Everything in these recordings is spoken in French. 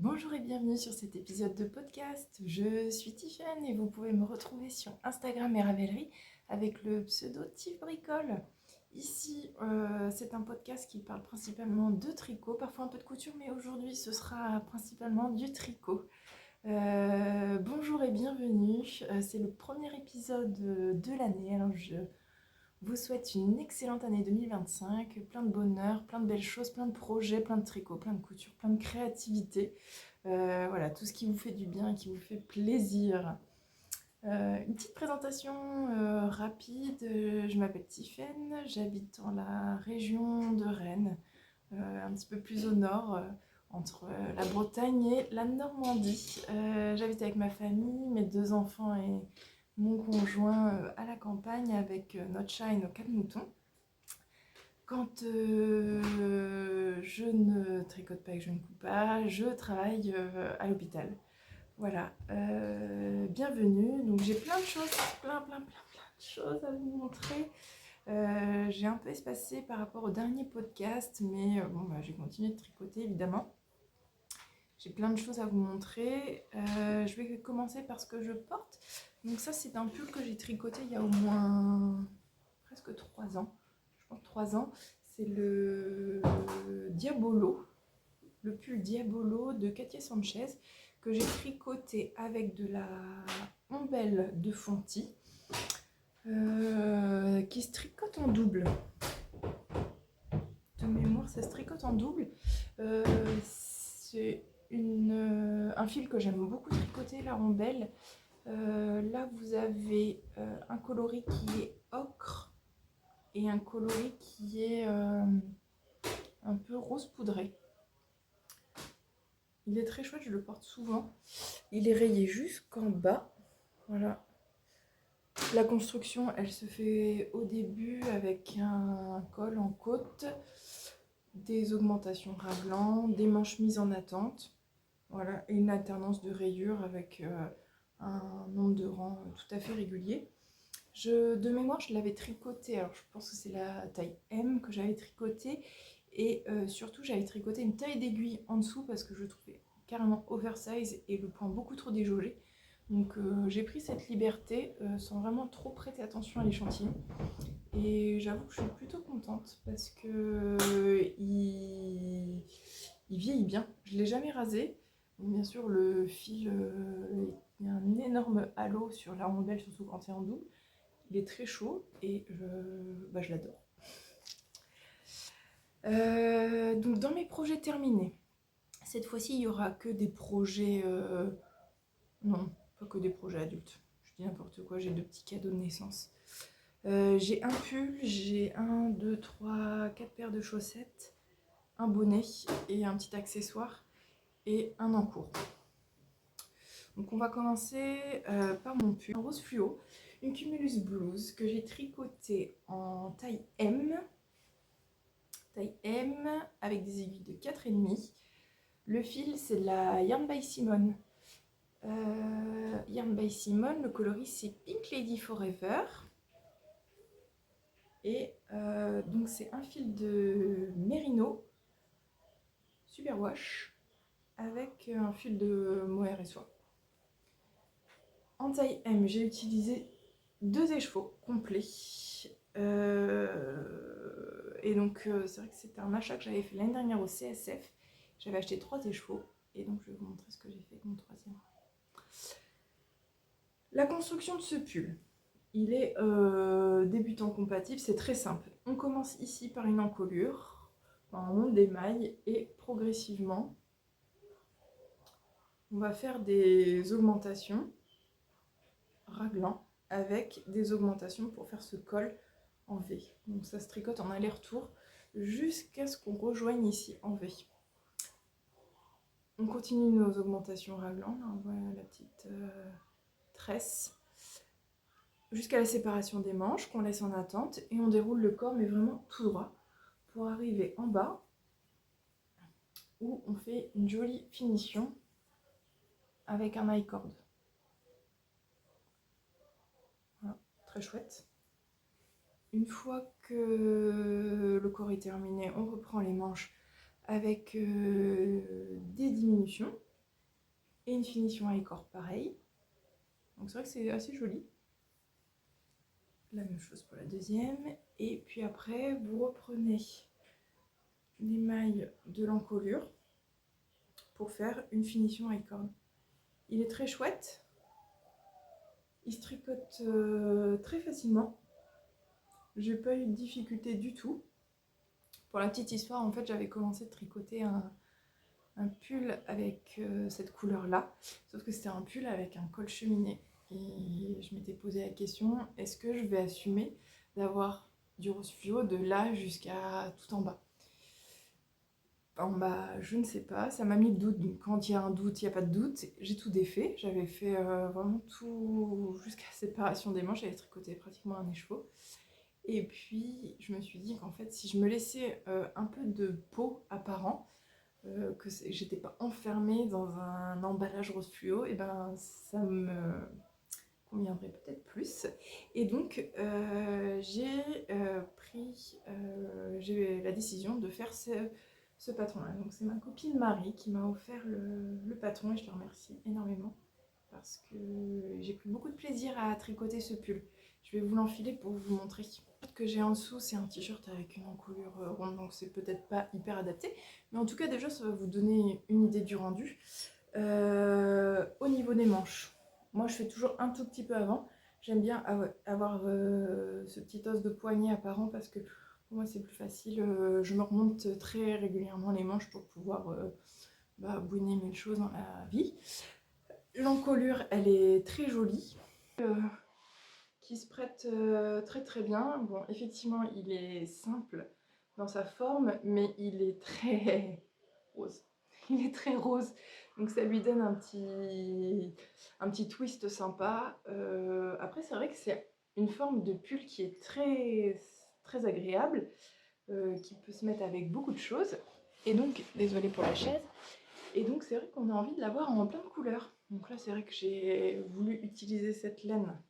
Bonjour et bienvenue sur cet épisode de podcast. Je suis Tiffany et vous pouvez me retrouver sur Instagram et Ravelry avec le pseudo Tif Bricole. Ici, c'est un podcast qui parle principalement de tricot, parfois un peu de couture, mais aujourd'hui ce sera principalement du tricot. Bonjour et bienvenue. C'est le premier épisode de l'année. Alors je vous souhaite une excellente année 2025, plein de bonheur, plein de belles choses, plein de projets, plein de tricot, plein de couture, plein de créativité. Voilà, tout ce qui vous fait du bien et qui vous fait plaisir. Une petite présentation rapide. Je m'appelle Tiffaine, j'habite dans la région de Rennes, un petit peu plus au nord, entre la Bretagne et la Normandie. J'habite avec ma famille, mes 2 enfants et mon conjoint à la campagne avec notre chat et nos 4 moutons. Quand je ne tricote pas et que je ne coupe pas, je travaille à l'hôpital. Voilà, bienvenue. Donc j'ai plein de choses, plein de choses à vous montrer. J'ai un peu espacé par rapport au dernier podcast, mais j'ai continué de tricoter évidemment. J'ai plein de choses à vous montrer. Je vais commencer par ce que je porte. Donc ça, c'est un pull que j'ai tricoté il y a au moins presque 3 ans. Je pense 3 ans. C'est le Diabolo, le pull Diabolo de Katia Sanchez que j'ai tricoté avec de la ombelle de Fonty qui se tricote en double. De mémoire, ça se tricote en double. C'est un fil que j'aime beaucoup tricoter, la ombelle. Là, vous avez un coloris qui est ocre et un coloris qui est un peu rose poudré. Il est très chouette, je le porte souvent. Il est rayé jusqu'en bas. Voilà. La construction, elle se fait au début avec un col en côte, des augmentations raglan, des manches mises en attente. Voilà, et une alternance de rayures avec un nombre de rangs tout à fait régulier. De mémoire, je l'avais tricoté, alors je pense que c'est la taille M que j'avais tricoté, et surtout j'avais tricoté une taille d'aiguille en dessous parce que je trouvais carrément oversize et le point beaucoup trop déjaugé. Donc j'ai pris cette liberté sans vraiment trop prêter attention à l'échantillon. Et j'avoue que je suis plutôt contente parce que il vieillit bien. Je ne l'ai jamais rasé. Donc, bien sûr, le fil, il y a un énorme halo sur la rondelle, surtout quand c'est en double. Il est très chaud et je l'adore. Donc dans mes projets terminés, cette fois-ci il n'y aura que des projets... non, pas que des projets adultes. Je dis n'importe quoi, j'ai 2 petits cadeaux de naissance. J'ai un pull, j'ai 1, 2, 3, 4 paires de chaussettes, un bonnet et un petit accessoire et un encours. Donc on va commencer par mon pull en rose fluo, une Cumulus Blues que j'ai tricoté en taille M avec des aiguilles de 4,5. Le fil c'est de la Yarn by Simone. Yarn by Simone, le coloris c'est Pink Lady Forever. Et donc c'est un fil de Merino Superwash avec un fil de mohair et soie. En taille M, j'ai utilisé 2 écheveaux complets. Et donc c'est vrai que c'était un achat que j'avais fait l'année dernière au CSF. J'avais acheté 3 écheveaux et donc je vais vous montrer ce que j'ai fait avec mon 3e. La construction de ce pull, il est débutant compatible, c'est très simple. On commence ici par une encolure, on monte des mailles et progressivement on va faire des augmentations raglan avec des augmentations pour faire ce col en V. Donc ça se tricote en aller-retour jusqu'à ce qu'on rejoigne ici en V. On continue nos augmentations raglan, là on voit la petite tresse, jusqu'à la séparation des manches qu'on laisse en attente et on déroule le corps mais vraiment tout droit pour arriver en bas où on fait une jolie finition avec un I-cord. Voilà, très chouette. Une fois que le corps est terminé, on reprend les manches avec des diminutions. et une finition à écorce pareil. Donc c'est vrai que c'est assez joli. La même chose pour la deuxième. Et puis après, vous reprenez les mailles de l'encolure pour faire une finition à écorne. Il est très chouette. Il se tricote très facilement. J'ai pas eu de difficulté du tout. Pour la petite histoire, en fait, j'avais commencé de tricoter un pull avec cette couleur-là. Sauf que c'était un pull avec un col cheminé. Et je m'étais posé la question, est-ce que je vais assumer d'avoir du rose fluo de là jusqu'à tout en bas? En bas, je ne sais pas, ça m'a mis le doute. Donc quand il y a un doute, il n'y a pas de doute. J'ai tout défait, j'avais fait vraiment tout jusqu'à la séparation des manches, j'avais tricoté pratiquement un écheveau. Et puis je me suis dit qu'en fait, si je me laissais un peu de peau apparent, que j'étais pas enfermée dans un emballage rose fluo, et ben ça me conviendrait peut-être plus. Et donc j'ai la décision de faire ce patron-là. Donc c'est ma copine Marie qui m'a offert le patron et je la remercie énormément parce que j'ai pris beaucoup de plaisir à tricoter ce pull. Je vais vous l'enfiler pour vous montrer. Ce que j'ai en dessous, c'est un t-shirt avec une encolure ronde, donc c'est peut-être pas hyper adapté. Mais en tout cas, déjà, ça va vous donner une idée du rendu. Au niveau des manches, moi je fais toujours un tout petit peu avant. J'aime bien avoir ce petit os de poignet apparent parce que pour moi c'est plus facile. Je me remonte très régulièrement les manches pour pouvoir bouiner mille choses dans la vie. L'encolure, elle est très jolie, qui se prête très très bien. Bon, effectivement, il est simple dans sa forme, mais il est très rose. Il est très rose, donc ça lui donne un petit twist sympa. Après, c'est vrai que c'est une forme de pull qui est très, très agréable, qui peut se mettre avec beaucoup de choses. Et donc, désolée pour la chaise, et donc c'est vrai qu'on a envie de l'avoir en plein de couleurs. Donc là, c'est vrai que j'ai voulu utiliser cette laine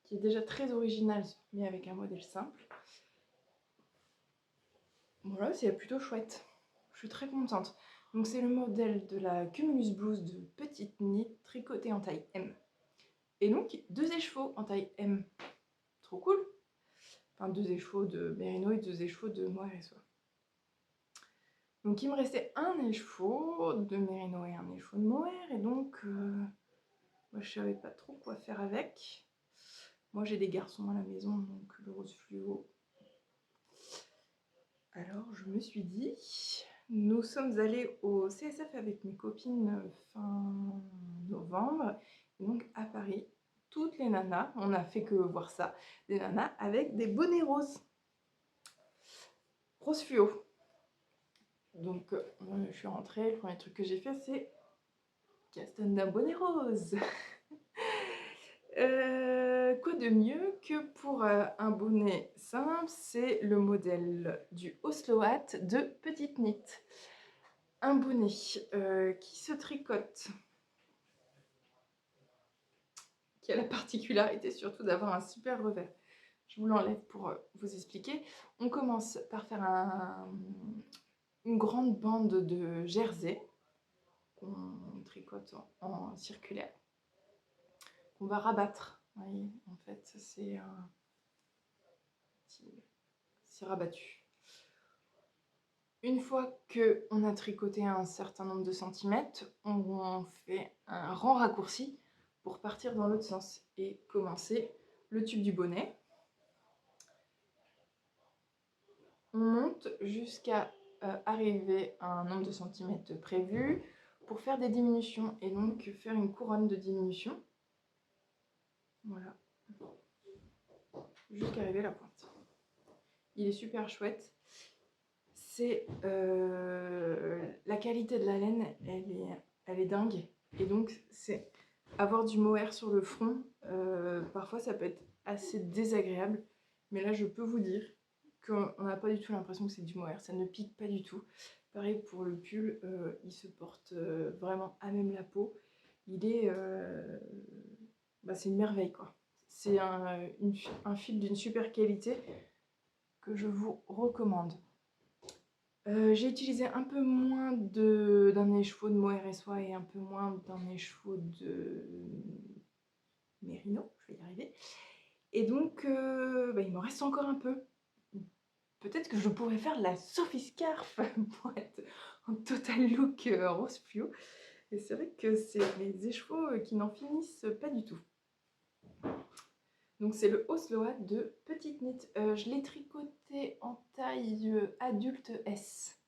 qui est déjà très originale, mais avec un modèle simple. Voilà, c'est plutôt chouette. Je suis très contente. Donc c'est le modèle de la Cumulus Blouse de petite nid tricotée en taille M. Et donc 2 écheveaux en taille M. Trop cool. Enfin 2 écheveaux de mérino et 2 écheveaux de mohair et soie. Donc il me restait un écheveau de mérino et un écheveau de mohair. Et donc moi je savais pas trop quoi faire avec. Moi j'ai des garçons à la maison, donc le rose fluo. Alors je me suis dit, nous sommes allés au CSF avec mes copines fin novembre, et donc à Paris, toutes les nanas, on n'a fait que voir ça, des nanas avec des bonnets roses, rose fluo. Donc je suis rentrée, le premier truc que j'ai fait c'est castonne d'un bonnet rose. Quoi de mieux que pour un bonnet simple, c'est le modèle du Oslo Hat de Petite Knit. Un bonnet qui se tricote, qui a la particularité surtout d'avoir un super revers. Je vous l'enlève pour vous expliquer. On commence par faire une grande bande de jersey qu'on tricote en circulaire, qu'on va rabattre. Vous voyez, en fait, c'est rabattu. Une fois qu'on a tricoté un certain nombre de centimètres, on fait un rang raccourci pour partir dans l'autre sens et commencer le tube du bonnet. On monte jusqu'à arriver à un nombre de centimètres prévu pour faire des diminutions et donc faire une couronne de diminution. Voilà. Jusqu'à arriver à la pointe. Il est super chouette. C'est la qualité de la laine, elle est dingue. Et donc, c'est avoir du mohair sur le front, parfois ça peut être assez désagréable. Mais là, je peux vous dire qu'on n'a pas du tout l'impression que c'est du mohair. Ça ne pique pas du tout. Pareil pour le pull, il se porte vraiment à même la peau. Il est... c'est une merveille, quoi. C'est un fil d'une super qualité que je vous recommande. J'ai utilisé un peu moins d'un écheveau de mohair et soie et un peu moins d'un écheveau de mérino, je vais y arriver. Et donc, il m'en reste encore un peu. Peut-être que je pourrais faire de la Sophie Scarf pour être en total look rose fluo. Et c'est vrai que c'est les écheveaux qui n'en finissent pas du tout. Donc c'est le Osloa de Petite Knit. Je l'ai tricoté en taille adulte S.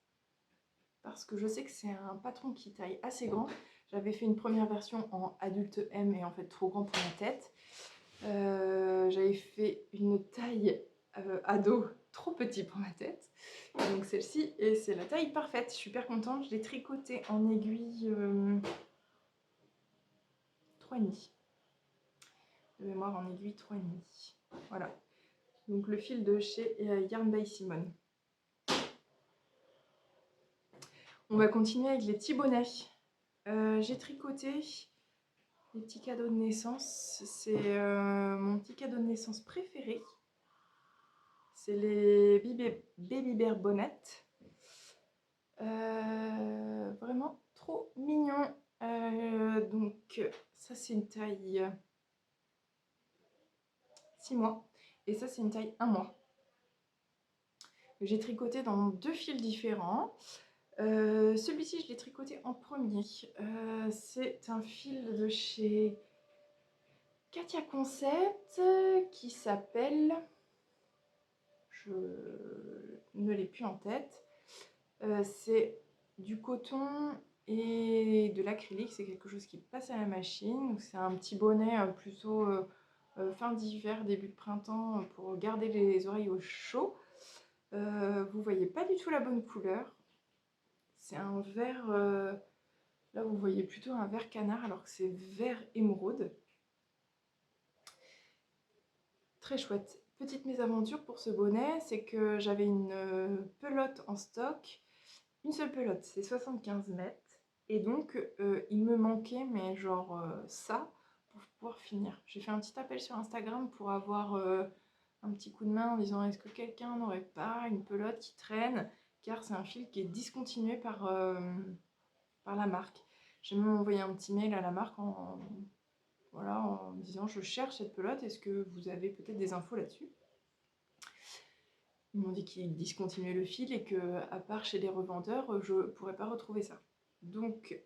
Parce que je sais que c'est un patron qui taille assez grand. J'avais fait une première version en adulte M et en fait trop grand pour ma tête. J'avais fait une taille ado trop petit pour ma tête. Donc celle-ci, et c'est la taille parfaite. Je suis super contente. Je l'ai tricotée en aiguille 3,5. De mémoire en aiguille 3,5. Voilà. Donc le fil de chez Yarn by Simone. On va continuer avec les petits bonnets. J'ai tricoté les petits cadeaux de naissance. C'est mon petit cadeau de naissance préféré. C'est les Baby Bear Bonnet. Vraiment trop mignon. Donc ça c'est une taille 6 mois. Et ça c'est une taille 1 mois. J'ai tricoté dans 2 fils différents. Celui-ci, je l'ai tricoté en premier. C'est un fil de chez Katia Concept qui s'appelle... Je ne l'ai plus en tête. C'est du coton et de l'acrylique. C'est quelque chose qui passe à la machine. C'est un petit bonnet plutôt fin d'hiver, début de printemps pour garder les oreilles au chaud. Vous voyez pas du tout la bonne couleur. C'est un vert, là vous voyez plutôt un vert canard alors que c'est vert émeraude. Très chouette. Petite mésaventure pour ce bonnet, c'est que j'avais une pelote en stock. Une seule pelote, c'est 75 mètres. Et donc il me manquait, mais genre ça, pour pouvoir finir. J'ai fait un petit appel sur Instagram pour avoir un petit coup de main en disant est-ce que quelqu'un n'aurait pas une pelote qui traîne, car c'est un fil qui est discontinué par la marque. J'ai même envoyé un petit mail à la marque voilà, en me disant je cherche cette pelote, est-ce que vous avez peut-être des infos là-dessus? Ils m'ont dit qu'ils discontinuaient le fil et que, à part chez les revendeurs, je ne pourrais pas retrouver ça. Donc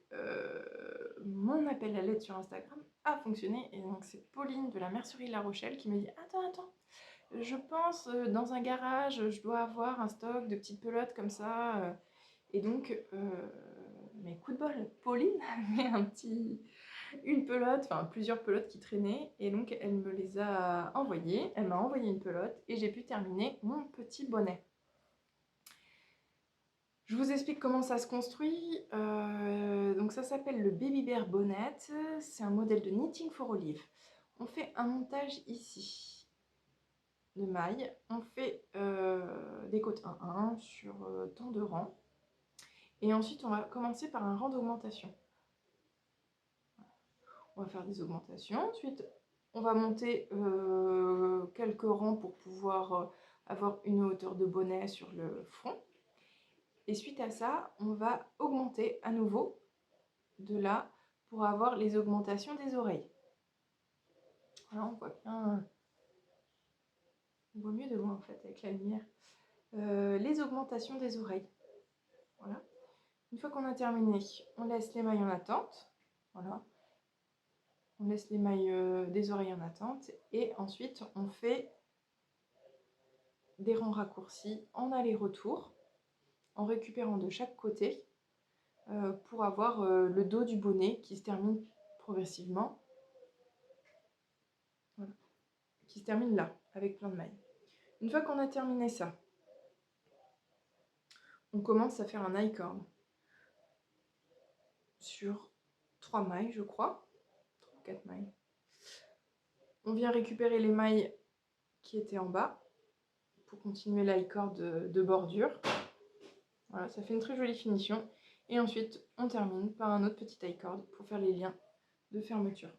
mon appel à l'aide sur Instagram a fonctionné et donc c'est Pauline de la mercerie La Rochelle qui me dit attends, je pense dans un garage je dois avoir un stock de petites pelotes comme ça et donc mais coup de bol, Pauline avait une pelote, enfin plusieurs pelotes qui traînaient et donc elle me les a envoyées, elle m'a envoyé une pelote et j'ai pu terminer mon petit bonnet. Je vous explique comment ça se construit. Donc ça s'appelle le Baby Bear Bonnet, c'est un modèle de Knitting for Olive. On fait un montage ici de mailles, on fait des côtes 1-1 sur tant de rangs et ensuite on va commencer par un rang d'augmentation. On va faire des augmentations. Ensuite, on va monter quelques rangs pour pouvoir avoir une hauteur de bonnet sur le front. Et suite à ça, on va augmenter à nouveau de là pour avoir les augmentations des oreilles. Voilà, on voit bien, on voit mieux de loin en fait avec la lumière. Les augmentations des oreilles. Voilà. Une fois qu'on a terminé, on laisse les mailles en attente. Voilà. On laisse les mailles des oreilles en attente et ensuite on fait des rangs raccourcis en aller-retour en récupérant de chaque côté pour avoir le dos du bonnet qui se termine progressivement, voilà, qui se termine là avec plein de mailles. Une fois qu'on a terminé ça, on commence à faire un I-cord sur 3 mailles je crois, 3 ou 4 mailles. On vient récupérer les mailles qui étaient en bas pour continuer l'I-cord de bordure. Voilà, ça fait une très jolie finition. Et ensuite, on termine par un autre petit I-cord pour faire les liens de fermeture.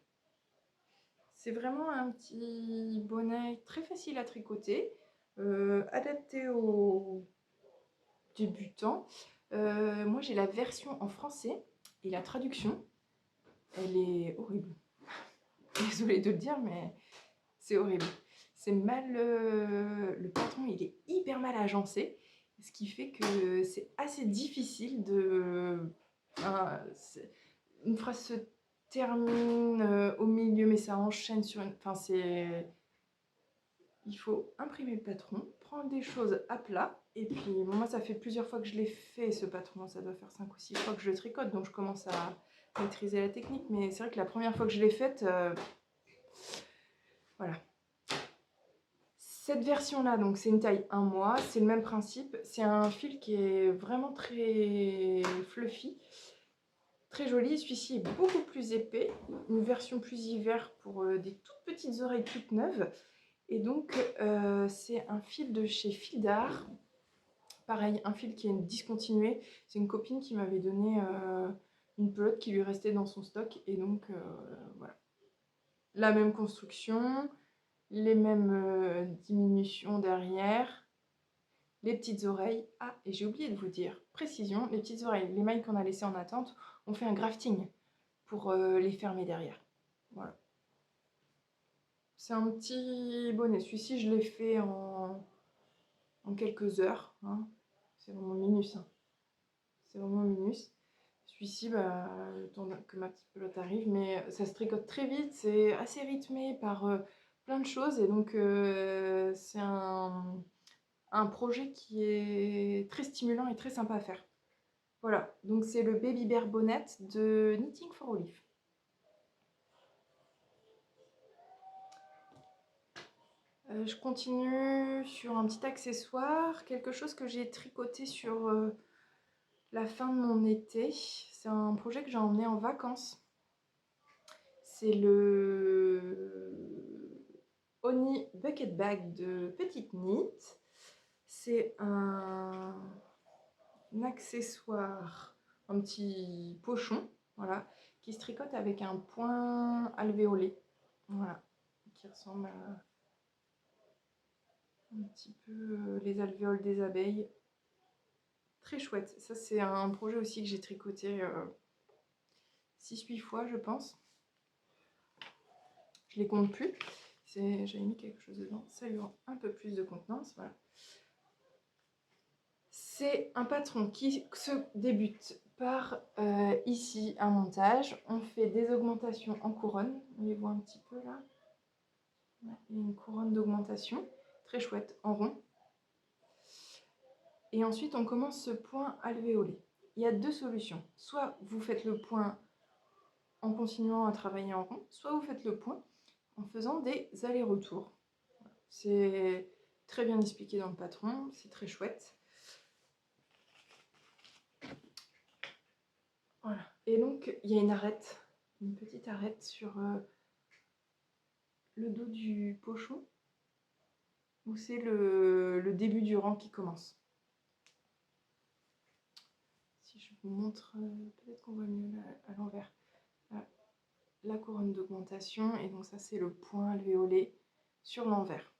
C'est vraiment un petit bonnet très facile à tricoter, adapté aux débutant. Moi j'ai la version en français et la traduction, elle est horrible. Désolée de le dire, mais c'est horrible. C'est mal, le patron il est hyper mal agencé, ce qui fait que c'est assez difficile de... une phrase se termine au milieu, mais ça enchaîne sur une... Enfin, c'est... Il faut imprimer le patron, prendre des choses à plat, et puis moi ça fait plusieurs fois que je l'ai fait ce patron, ça doit faire 5 ou 6 fois que je le tricote, donc je commence à maîtriser la technique, mais c'est vrai que la première fois que je l'ai faite, voilà. Cette version-là, donc c'est une taille 1 mois, c'est le même principe. C'est un fil qui est vraiment très fluffy, très joli. Celui-ci est beaucoup plus épais, une version plus hiver pour des toutes petites oreilles toutes neuves. Et donc c'est un fil de chez Fil d'Art. Pareil, un fil qui est discontinué. C'est une copine qui m'avait donné une pelote qui lui restait dans son stock. Et donc voilà. La même construction, les mêmes diminutions derrière, les petites oreilles. Ah, et j'ai oublié de vous dire, précision, les petites oreilles, les mailles qu'on a laissées en attente, on fait un grafting pour les fermer derrière. Voilà. C'est un petit bonnet. Celui-ci, je l'ai fait en quelques heures. Hein. C'est vraiment minus. Hein. C'est vraiment minus. Celui-ci, bah, le temps que ma petite pelote arrive, mais ça se tricote très vite. C'est assez rythmé par plein de choses. Et donc, c'est un projet qui est très stimulant et très sympa à faire. Voilà, donc c'est le Baby Bear Bonnet de Knitting for Olive. Je continue sur un petit accessoire, quelque chose que j'ai tricoté sur la fin de mon été. C'est un projet que j'ai emmené en vacances. C'est le Oni Bucket Bag de Petite Knit. C'est un accessoire, un petit pochon, voilà, qui se tricote avec un point alvéolé, voilà, qui ressemble à un petit peu les alvéoles des abeilles. Très chouette. Ça, c'est un projet aussi que j'ai tricoté 6-8 fois, je pense. Je les compte plus. J'avais mis quelque chose dedans. Ça lui rend un peu plus de contenance. Voilà. C'est un patron qui se débute par ici un montage. On fait des augmentations en couronne. On les voit un petit peu là. Il y a une couronne d'augmentation. Très chouette, en rond. Et ensuite, on commence ce point alvéolé. Il y a deux solutions. Soit vous faites le point en continuant à travailler en rond, soit vous faites le point en faisant des allers-retours. C'est très bien expliqué dans le patron, c'est très chouette. Voilà. Et donc, il y a une arête, une petite arête sur le dos du pochon, où c'est le début du rang qui commence. Si je vous montre, peut-être qu'on voit mieux à l'envers. La couronne d'augmentation, et donc ça c'est le point alvéolé sur l'envers.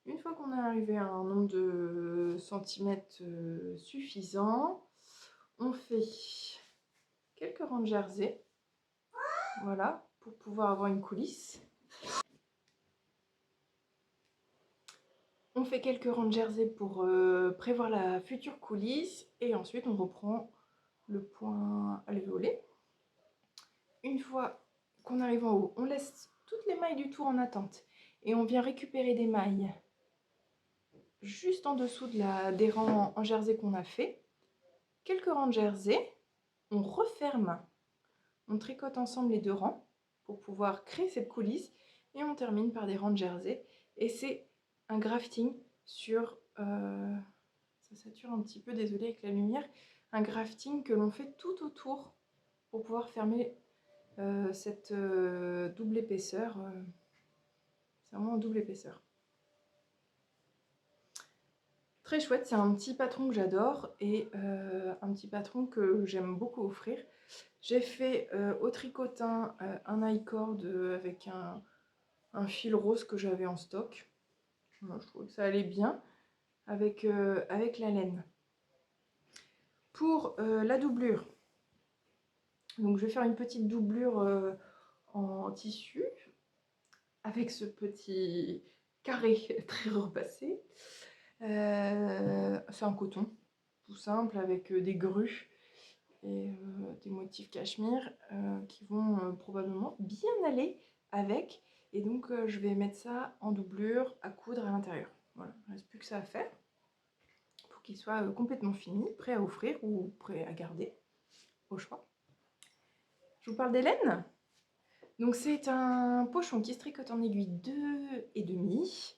Une fois qu'on est arrivé à un nombre de centimètres suffisant, on fait quelques rangs de jersey, voilà, pour pouvoir avoir une coulisse. On fait quelques rangs de jersey pour prévoir la future coulisse, et ensuite on reprend le point alvéolé. Une fois qu'on arrive en haut, on laisse toutes les mailles du tour en attente et on vient récupérer des mailles juste en dessous des rangs en jersey qu'on a fait. Quelques rangs de jersey, on referme, on tricote ensemble les deux rangs pour pouvoir créer cette coulisse et on termine par des rangs de jersey. Et c'est un grafting sur, ça sature un petit peu, désolé avec la lumière, un grafting que l'on fait tout autour pour pouvoir fermer cette double épaisseur. C'est vraiment en double épaisseur. Très chouette, c'est un petit patron que j'adore et un petit patron que j'aime beaucoup offrir. J'ai fait au tricotin un i-cord avec un fil rose que j'avais en stock. Moi, je trouvais que ça allait bien. avec la laine. Pour la doublure, donc je vais faire une petite doublure en tissu avec ce petit carré très repassé. C'est un coton tout simple avec des grues et des motifs cachemire qui vont probablement bien aller avec. Et donc je vais mettre ça en doublure à coudre à l'intérieur. Voilà, il ne reste plus que ça à faire pour qu'il soit complètement fini, prêt à offrir ou prêt à garder, au choix. Je vous parle des laines. Donc c'est un pochon qui se tricote en aiguille 2,5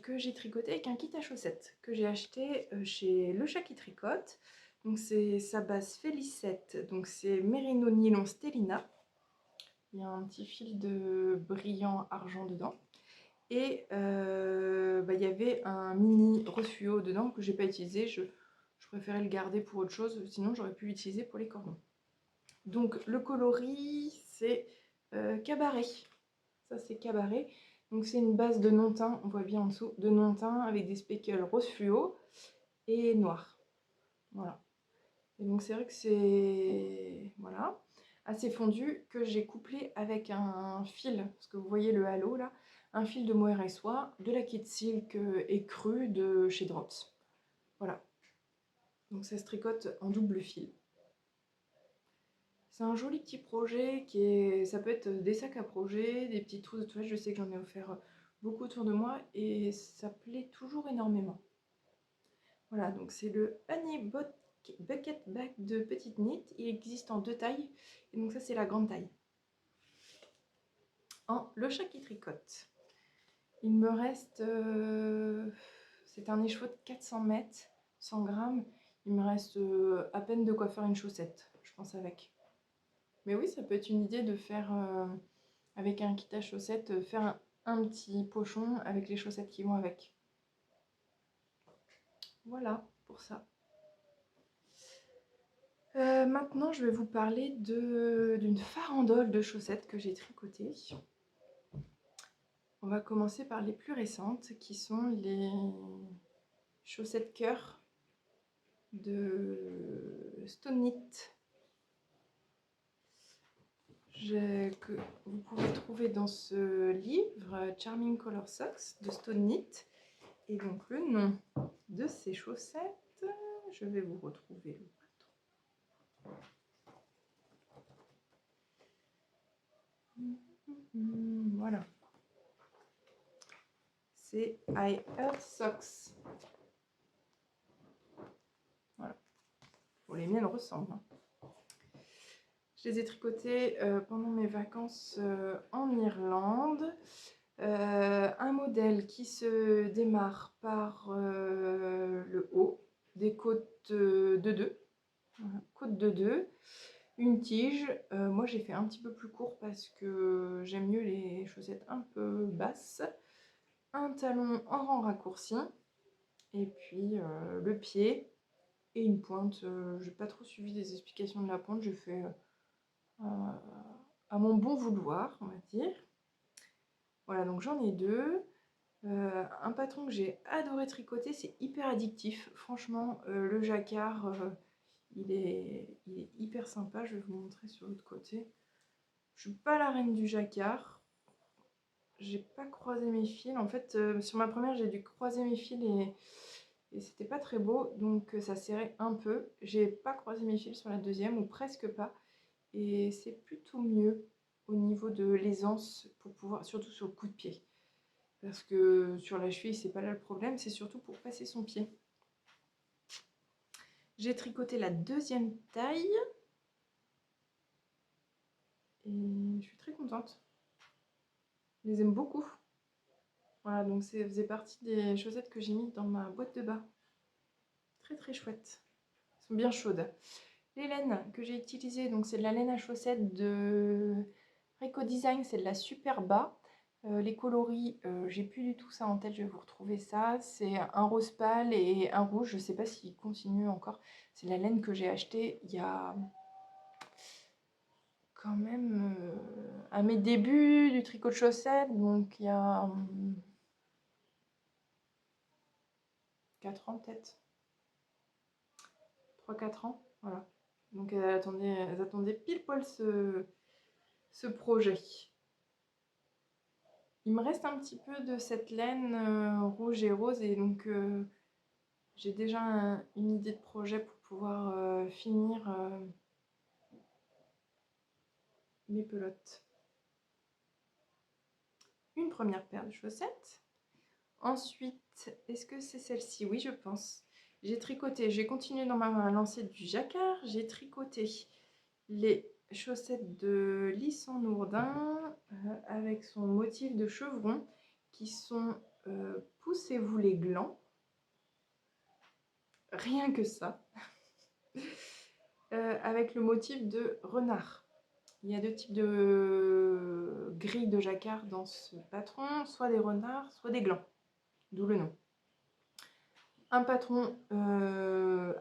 que j'ai tricoté avec un kit à chaussettes que j'ai acheté chez Le Chat qui tricote. Donc c'est sa base Félicette, donc c'est Merino Nylon Stellina. Il y a un petit fil de brillant argent dedans. Et il y avait un mini rose fluo dedans que j'ai pas utilisé. Je préférais le garder pour autre chose, sinon j'aurais pu l'utiliser pour les cordons. Donc le coloris c'est cabaret. Ça c'est cabaret. Donc c'est une base de non-teint, on voit bien en dessous, de non-teint avec des speckles rose fluo et noir. Voilà. Et donc c'est vrai que c'est voilà, assez fondu, que j'ai couplé avec un fil, parce que vous voyez le halo là, un fil de mohair et soie, de la Kid Silk écrue de chez Drops. Voilà. Donc ça se tricote en double fil. C'est un joli petit projet qui est. Ça peut être des sacs à projet, des petites trousses de toilette. Je sais que j'en ai offert beaucoup autour de moi et ça plaît toujours énormément. Voilà, donc c'est le Honey Bucket Bag de petite knit. Il existe en 2 tailles. Et donc ça, c'est la grande taille. En Le Chat qui tricote. Il me reste. C'est un écheveau de 400 mètres, 100 grammes. Il me reste à peine de quoi faire une chaussette, je pense, avec. Mais oui, ça peut être une idée de faire, avec un kit à chaussettes, faire un petit pochon avec les chaussettes qui vont avec. Voilà pour ça. Maintenant, je vais vous parler d'une farandole de chaussettes que j'ai tricotées. On va commencer par les plus récentes, qui sont les chaussettes cœur de Stone Knit. Que vous pouvez trouver dans ce livre Charming Color Socks de Stone Knit. Et donc le nom de ces chaussettes, je vais vous retrouver le patron. Voilà. C'est I Heart Socks. Voilà. Bon, les miennes ressemblent. Je les ai tricotées pendant mes vacances en Irlande. Un modèle qui se démarre par le haut, des côtes de 2. Voilà, côte de 2. Une tige. Moi j'ai fait un petit peu plus court parce que j'aime mieux les chaussettes un peu basses. Un talon en rang raccourci. Et puis le pied et une pointe. Je n'ai pas trop suivi des explications de la pointe. J'ai fait à mon bon vouloir, on va dire. Voilà, donc j'en ai 2. Un patron que j'ai adoré tricoter, c'est hyper addictif. Franchement, le jacquard, il est hyper sympa. Je vais vous montrer sur l'autre côté. Je suis pas la reine du jacquard. J'ai pas croisé mes fils. En fait, sur ma première, j'ai dû croiser mes fils et c'était pas très beau. Donc ça serrait un peu. J'ai pas croisé mes fils sur la deuxième, ou presque pas. Et c'est plutôt mieux au niveau de l'aisance pour pouvoir, surtout sur le coup de pied. Parce que sur la cheville, c'est pas là le problème, c'est surtout pour passer son pied. J'ai tricoté la deuxième taille. Et je suis très contente. Je les aime beaucoup. Voilà, donc ça faisait partie des chaussettes que j'ai mises dans ma boîte de bas. Très très chouette. Elles sont bien chaudes. Les laines que j'ai utilisées, donc c'est de la laine à chaussettes de Rico Design, c'est de la Super Bas. Les coloris, j'ai plus du tout ça en tête, je vais vous retrouver ça. C'est un rose pâle et un rouge, je sais pas s'il continue encore. C'est la laine que j'ai achetée il y a quand même à mes débuts du tricot de chaussettes, donc il y a 4 ans peut-être. 3-4 ans, voilà. Donc elles attendaient pile poil ce projet. Il me reste un petit peu de cette laine rouge et rose et donc j'ai déjà une idée de projet pour pouvoir finir mes pelotes. Une première paire de chaussettes. Ensuite, est-ce que c'est celle-ci? Oui, je pense. J'ai continué dans ma lancée du jacquard. J'ai tricoté les chaussettes de Lys en Ourdin avec son motif de chevron qui sont poussez-vous les glands. Rien que ça. Avec le motif de renard. Il y a 2 types de grilles de jacquard dans ce patron, soit des renards, soit des glands, d'où le nom. Un patron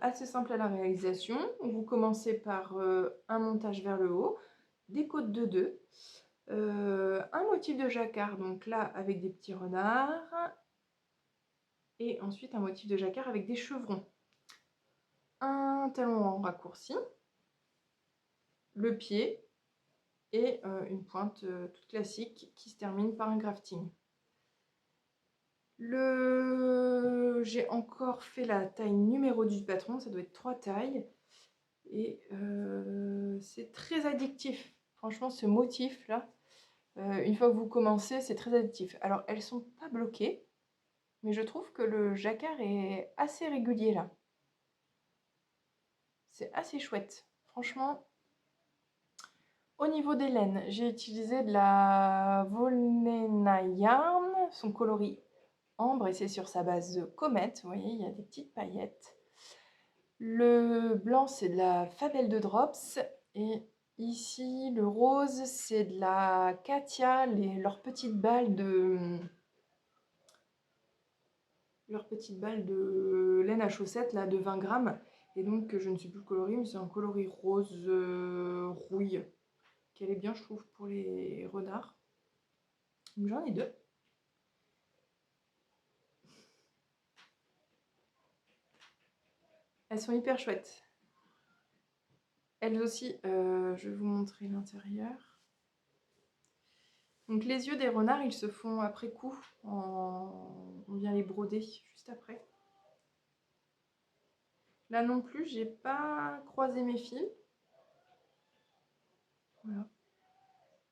assez simple à la réalisation. Vous commencez par un montage vers le haut, des côtes de 2, un motif de jacquard, donc là avec des petits renards, et ensuite un motif de jacquard avec des chevrons. Un talon en raccourci, le pied, et une pointe toute classique qui se termine par un grafting. J'ai encore fait la taille numéro du patron, ça doit être 3 tailles. Et c'est très addictif. Franchement, ce motif-là, une fois que vous commencez, c'est très addictif. Alors, elles sont pas bloquées, mais je trouve que le jacquard est assez régulier là. C'est assez chouette. Franchement, au niveau des laines, j'ai utilisé de la Volnena Yarn, son coloris ambre, et c'est sur sa base de comète. Vous voyez, il y a des petites paillettes. Le blanc, c'est de la Fabelle de Drops. Et ici, le rose, c'est de la Katia, leurs petites balles de laine à chaussettes là, de 20 grammes. Et donc, je ne sais plus le coloris, mais c'est un coloris rose rouille. Qu'elle est bien, je trouve, pour les renards. Donc, j'en ai 2. Elles sont hyper chouettes. Elles aussi, je vais vous montrer l'intérieur. Donc les yeux des renards, ils se font après coup. On vient les broder juste après. Là non plus, j'ai pas croisé mes fils. Voilà.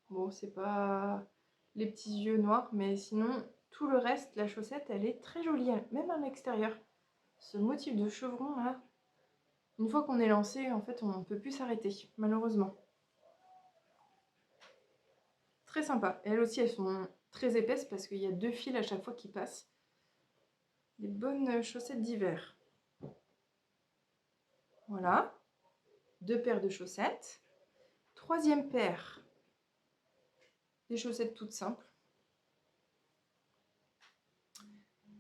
Bon, c'est pas les petits yeux noirs, mais sinon, tout le reste, la chaussette, elle est très jolie, même à l'extérieur. Ce motif de chevron, là, une fois qu'on est lancé, en fait, on ne peut plus s'arrêter, malheureusement. Très sympa. Elles aussi, elles sont très épaisses parce qu'il y a 2 fils à chaque fois qui passent. Des bonnes chaussettes d'hiver. Voilà. 2 paires de chaussettes. 3e paire, des chaussettes toutes simples.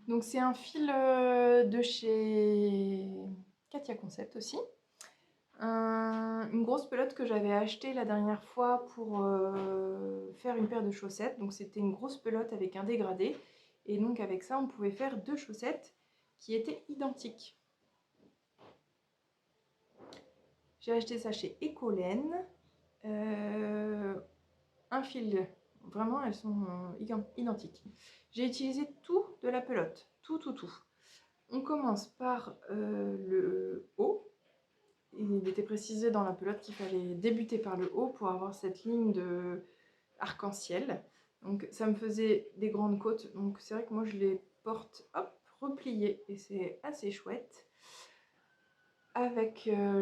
Donc c'est un fil de chez Katia Concept aussi. Une grosse pelote que j'avais achetée la dernière fois pour faire une paire de chaussettes. Donc c'était une grosse pelote avec un dégradé. Et donc avec ça, on pouvait faire 2 chaussettes qui étaient identiques. J'ai acheté ça chez Ecolène. Un fil, vraiment elles sont identiques. J'ai utilisé tout de la pelote, tout. On commence par le haut. Il était précisé dans la pelote qu'il fallait débuter par le haut pour avoir cette ligne de arc-en-ciel. Donc ça me faisait des grandes côtes, donc c'est vrai que moi je les porte hop, repliées et c'est assez chouette.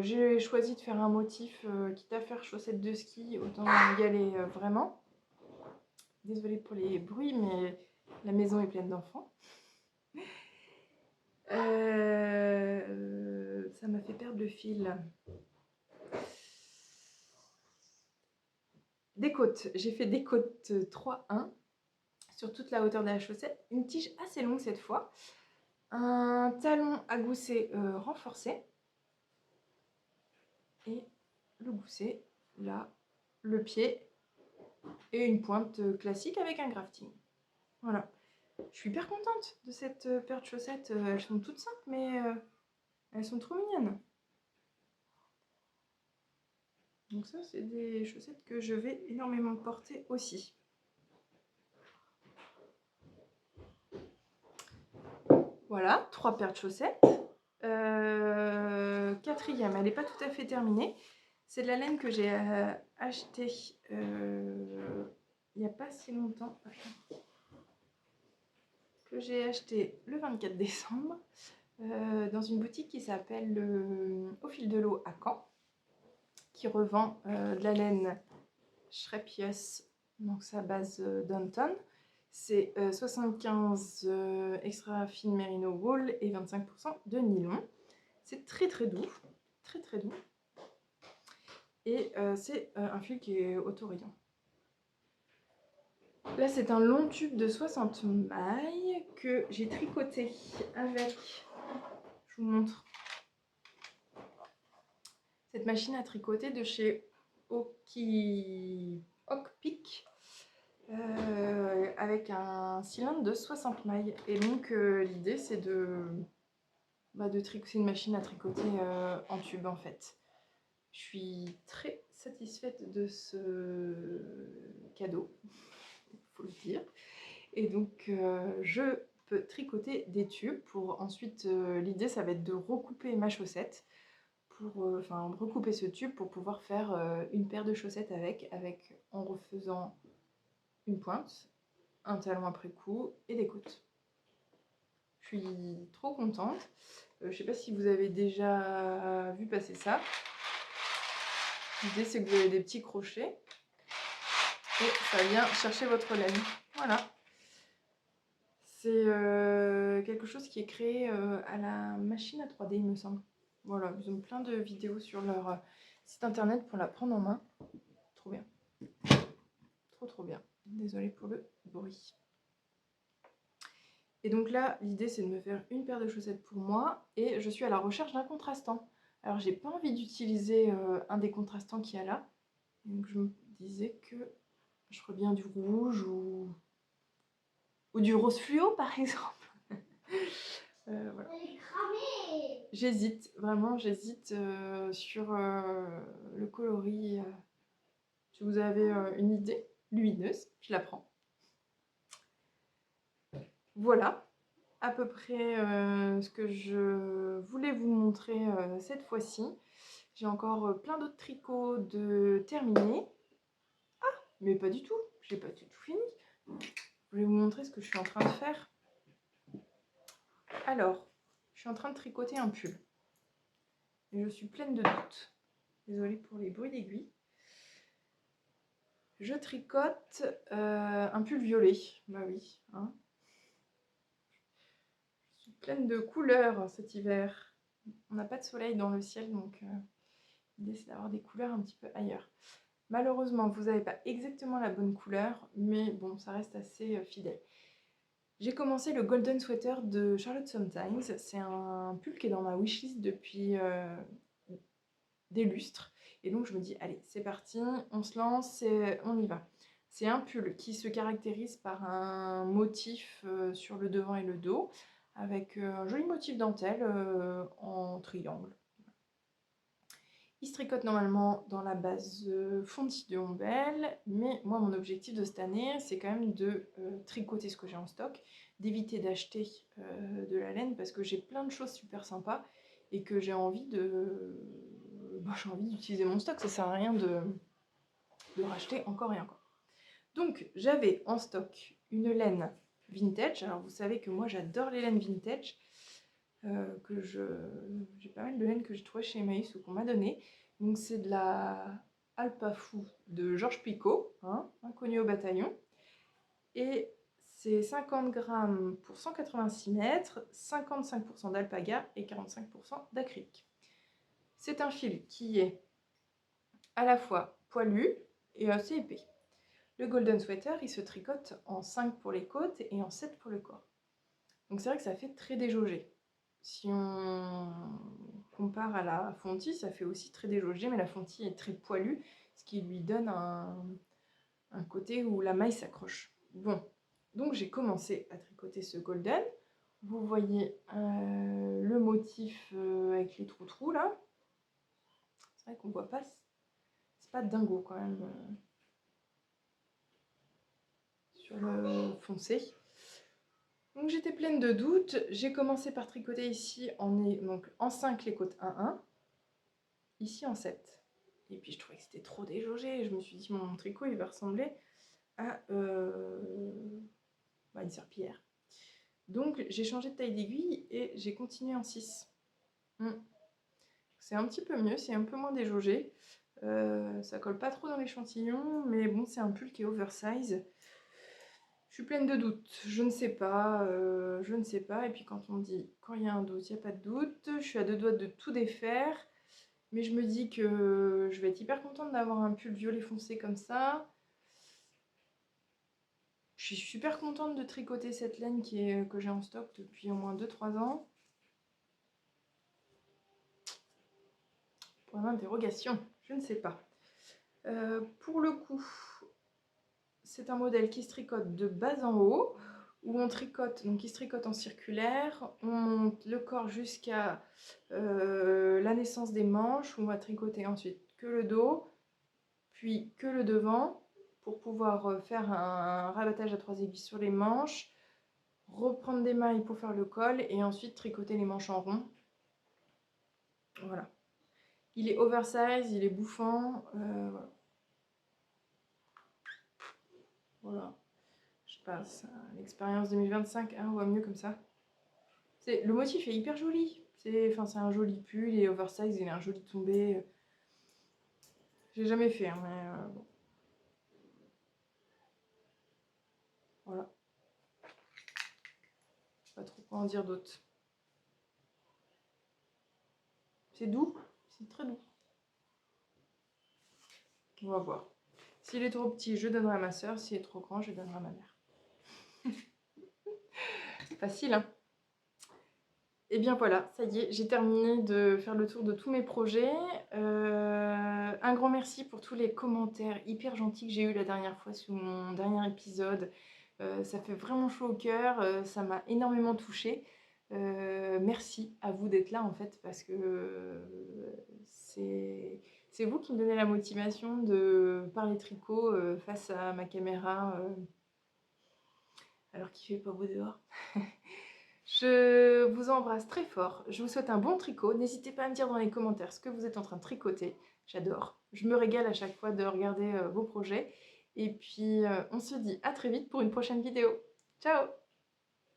J'ai choisi de faire un motif, quitte à faire chaussettes de ski, autant y aller vraiment. Désolée pour les bruits, mais la maison est pleine d'enfants. Ça m'a fait perdre le fil. Des côtes. J'ai fait des côtes 3-1 sur toute la hauteur de la chaussette. Une tige assez longue cette fois. Un talon à gousset renforcé. Et le gousset, là, le pied et une pointe classique avec un grafting. Voilà. Je suis hyper contente de cette paire de chaussettes. Elles sont toutes simples, mais elles sont trop mignonnes. Donc ça, c'est des chaussettes que je vais énormément porter aussi. Voilà, 3 paires de chaussettes. Quatrième, elle n'est pas tout à fait terminée. C'est de la laine que j'ai achetée il n'y a pas si longtemps. Que j'ai acheté le 24 décembre dans une boutique qui s'appelle Au fil de l'eau à Caen, qui revend de la laine Schrepius, donc sa base Downton. C'est 75 extra fine merino wool et 25% de nylon. C'est très très doux, très très doux. Et c'est un fil qui est autorisant. Là, c'est un long tube de 60 mailles que j'ai tricoté avec, je vous montre, cette machine à tricoter de chez Okpik, avec un cylindre de 60 mailles. Et donc, l'idée, c'est de tricoter une machine à tricoter en tube, en fait. Je suis très satisfaite de ce cadeau, il faut le dire. Et donc, je peux tricoter des tubes pour ensuite, l'idée, ça va être de recouper ma chaussette, enfin, recouper ce tube pour pouvoir faire une paire de chaussettes en refaisant une pointe, un talon après coup et des côtes. Je suis trop contente. Je sais pas si vous avez déjà vu passer ça. L'idée, c'est que vous avez des petits crochets et ça vient chercher votre laine. Voilà. C'est quelque chose qui est créé à la machine à 3D, il me semble. Voilà, ils ont plein de vidéos sur leur site internet pour la prendre en main. Trop bien. Trop bien. Désolée pour le bruit. Et donc là, l'idée, c'est de me faire une paire de chaussettes pour moi et je suis à la recherche d'un contrastant. Alors, j'ai pas envie d'utiliser un des contrastants qu'il y a là. Donc, je me disais que je ferais bien du rouge ou du rose fluo, par exemple. Voilà. J'hésite, vraiment, j'hésite sur le coloris. Si vous avez une idée lumineuse, je la prends. Voilà à peu près ce que je voulais vous montrer cette fois-ci. J'ai encore plein d'autres tricots de terminer. Ah, mais pas du tout, j'ai pas du tout fini. Je voulais vous montrer ce que je suis en train de faire. Alors, je suis en train de tricoter un pull. Et je suis pleine de doutes. Désolée pour les bruits d'aiguille. Je tricote un pull violet. Bah oui, hein. Je suis pleine de couleurs cet hiver. On n'a pas de soleil dans le ciel, donc l'idée c'est d'avoir des couleurs un petit peu ailleurs. Malheureusement, vous n'avez pas exactement la bonne couleur, mais bon, ça reste assez fidèle. J'ai commencé le Golden Sweater de Charlotte Sometimes. C'est un pull qui est dans ma wishlist depuis des lustres. Et donc je me dis, allez, c'est parti, on se lance, on y va. C'est un pull qui se caractérise par un motif sur le devant et le dos, avec un joli motif dentelle en triangle. Il se tricote normalement dans la base fondue de Ombel, mais moi mon objectif de cette année c'est quand même de tricoter ce que j'ai en stock, d'éviter d'acheter de la laine parce que j'ai plein de choses super sympas et que j'ai envie d'utiliser mon stock, ça sert à rien de racheter encore et encore. Donc j'avais en stock une laine vintage, alors vous savez que moi j'adore les laines vintage, j'ai pas mal de laine que j'ai trouvé chez Emmaüs ou qu'on m'a donné. Donc c'est de la Alpafou de Georges Picot, hein, inconnu au bataillon. Et c'est 50 grammes pour 186 mètres, 55% d'alpaga et 45% d'acrylique. C'est un fil qui est à la fois poilu et assez épais. Le Golden Sweater, il se tricote en 5 pour les côtes et en 7 pour le corps. Donc c'est vrai que ça fait très déjaugé. Si on compare à la Fonty, ça fait aussi très déjaugé, mais la Fonty est très poilue, ce qui lui donne un côté où la maille s'accroche. Bon, Donc j'ai commencé à tricoter ce golden. Vous voyez le motif avec les trous là. C'est vrai qu'on voit pas, c'est pas dingo quand même sur le foncé. Donc j'étais pleine de doutes. J'ai commencé par tricoter ici en 5 les côtes 1-1, ici en 7. Et puis je trouvais que c'était trop déjaugé. Je me suis dit mon tricot il va ressembler à une serpillière. Donc j'ai changé de taille d'aiguille et j'ai continué en 6. C'est un petit peu mieux, c'est un peu moins déjaugé. Ça colle pas trop dans l'échantillon, mais bon, c'est un pull qui est oversize. Je suis pleine de doutes, je ne sais pas, je ne sais pas. Et puis quand on dit, quand il y a un doute, il n'y a pas de doute. Je suis à 2 doigts de tout défaire. Mais je me dis que je vais être hyper contente d'avoir un pull violet foncé comme ça. Je suis super contente de tricoter cette laine que j'ai en stock depuis au moins 2-3 ans. Point d'interrogation, je ne sais pas. Pour le coup, c'est un modèle qui se tricote de bas en haut, où on tricote, donc il se tricote en circulaire, on monte le corps jusqu'à la naissance des manches, où on va tricoter ensuite que le dos, puis que le devant, pour pouvoir faire un rabattage à 3 aiguilles sur les manches, reprendre des mailles pour faire le col, et ensuite tricoter les manches en rond. Voilà. Il est oversize, il est bouffant, voilà. Voilà. Je passe à l'expérience 2025, on voit mieux comme ça. Le motif est hyper joli. C'est un joli pull, il est oversize, il a un joli tombé. J'ai jamais fait, hein, mais bon. Voilà. Je sais pas trop quoi en dire d'autre. C'est doux, c'est très doux. On va voir. S'il est trop petit, je donnerai à ma soeur. S'il est trop grand, je donnerai à ma mère. Facile, hein? Et bien voilà, ça y est, j'ai terminé de faire le tour de tous mes projets. Un grand merci pour tous les commentaires hyper gentils que j'ai eu la dernière fois sous mon dernier épisode. Ça fait vraiment chaud au cœur, ça m'a énormément touchée. Merci à vous d'être là en fait, parce que c'est vous qui me donnez la motivation de parler tricot face à ma caméra alors qu'il fait pas beau dehors. Je vous embrasse très fort, je vous souhaite un bon tricot. N'hésitez pas à me dire dans les commentaires ce que vous êtes en train de tricoter, j'adore. Je me régale à chaque fois de regarder vos projets. Et puis on se dit à très vite pour une prochaine vidéo. Ciao!